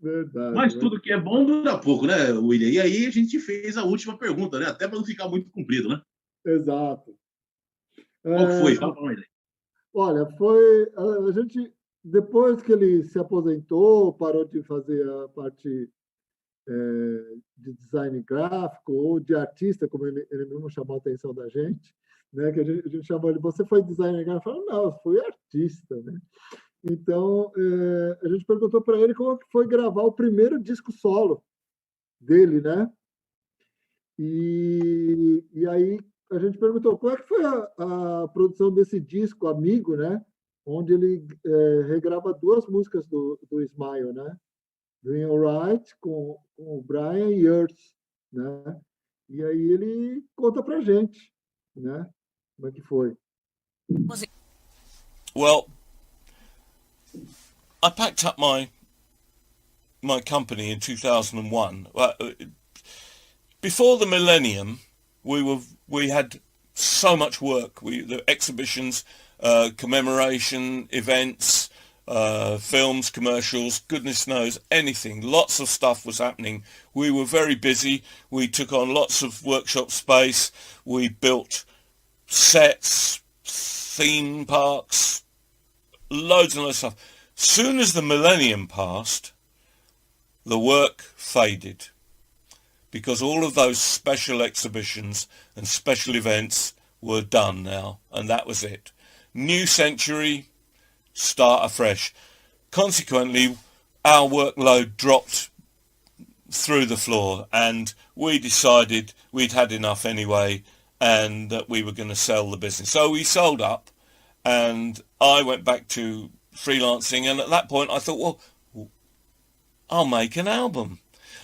Verdade, Mas né? tudo que é bom dura pouco, né, William? E aí a gente fez a última pergunta, né? Até para não ficar muito comprido, né? Exato. Qual que foi? É, Fala para nós aí. olha, foi a gente depois que ele se aposentou, parou de fazer a parte de design gráfico ou de artista, como ele mesmo chamou a atenção da gente, né? Que a gente chamou ele, você foi designer gráfico? Ele falou, não, eu fui artista, né? Então, a gente perguntou para ele como que foi gravar o primeiro disco solo dele, né? E aí a gente perguntou como é que foi a produção desse disco, amigo, né? Onde ele regrava duas músicas do Smile, né? Doing Alright com o Brian e Earth, né? E aí ele conta pra gente, né? Como é que foi. Well, I packed up my company in 2001. Before the millennium, we had so much work. The exhibitions, commemoration events, films, commercials, goodness knows, anything. Lots of stuff was happening. We were very busy. We took on lots of workshop space. We built sets, theme parks, loads and loads of stuff. Soon as the millennium passed, the work faded, because all of those special exhibitions and special events were done now, and that was it. New century, start afresh. Consequently, our workload dropped through the floor, and we decided we'd had enough anyway, and that we were going to sell the business. So we sold up, and I went back to freelancing, and at that point I thought, well, I'll make an album.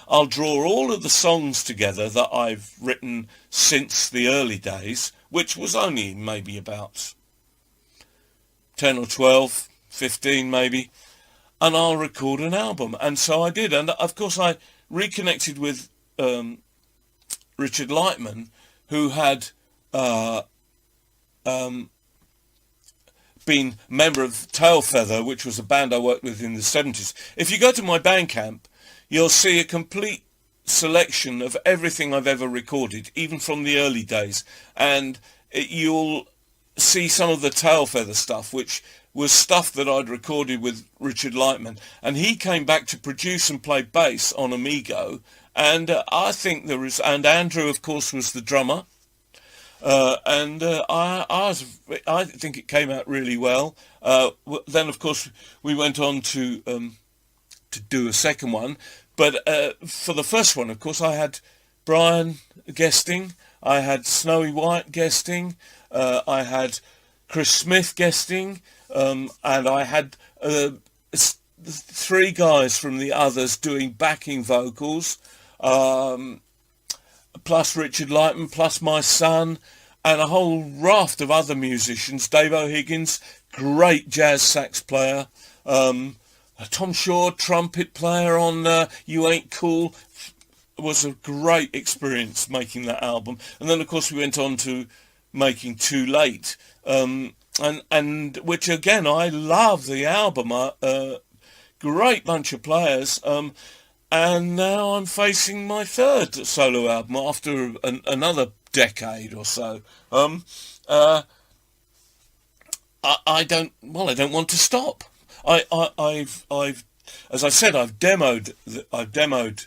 I'll draw all of the songs together that I've written since the early days, which was only maybe about 10 or 12, 15 maybe, and I'll record an album. And so I did. And of course I reconnected with Richard Lightman, who had been member of Tailfeather, which was a band I worked with in the 70s. If you go to my Bandcamp, you'll see a complete selection of everything I've ever recorded, even from the early days. And you'll see some of the Tailfeather stuff, which was stuff that I'd recorded with Richard Lightman. And he came back to produce and play bass on aMIGO. And I think there was, and Andrew, of course, was the drummer. I think it came out really well. Then, of course, we went on to do a second one. But for the first one, of course, I had Brian guesting. I had Snowy White guesting. I had Chris Smith guesting. And I had three guys from the others doing backing vocals. Plus Richard Lightman, plus my son, and a whole raft of other musicians. Dave O'Higgins, great jazz sax player. Tom Shaw, trumpet player on You Ain't Cool. It was a great experience making that album. And then, of course, we went on to making Too Late, and which, again, I love the album. Great bunch of players. And now I'm facing my third solo album after another decade or so. I don't want to stop. I've as I said, I've demoed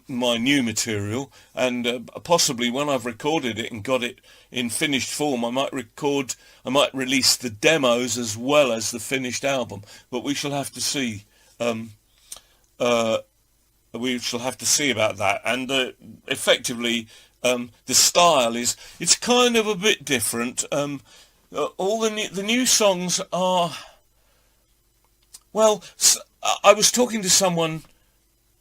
my new material, and possibly when I've recorded it and got it in finished form, I might release the demos as well as the finished album. But we shall have to see. We shall have to see about that. And effectively, the style it's kind of a bit different. All the new songs are, well, I was talking to someone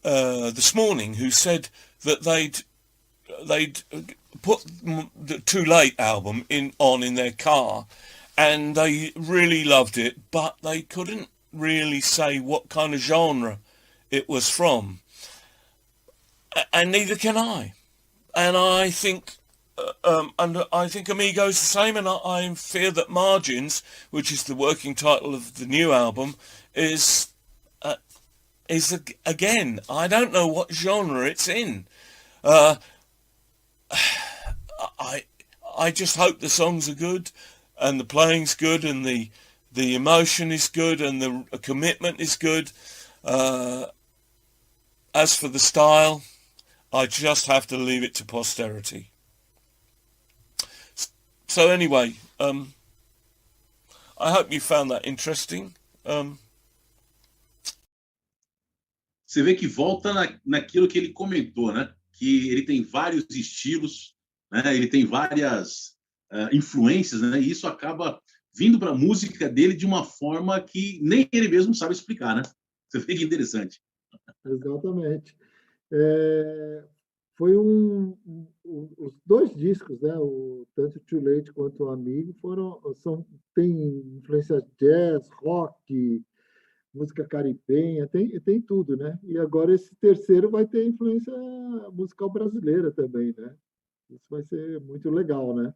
this morning who said that they'd put the Too Late album in their car, and they really loved it, but they couldn't really say what kind of genre it was from. And neither can I. And I think aMIGO is the same, and I fear that Margins, which is the working title of the new album, is is, again, I don't know what genre it's in. I just hope the songs are good, and the playing's good, and the emotion is good, and the commitment is good. As for the style, I just have to leave it to posterity. So anyway, I hope you found that interesting. Você vê que volta naquilo que ele comentou, né? Que ele tem vários estilos, né? Ele tem várias influências, né? E isso acaba vindo para a música dele de uma forma que nem ele mesmo sabe explicar, né? Você vê que interessante. Exatamente. Foi os dois discos, né? Tanto o Too Late quanto o amigo tem influência jazz, rock, música caribenha, tem tudo, né? E agora esse terceiro vai ter influência musical brasileira também, né? Isso vai ser muito legal, né?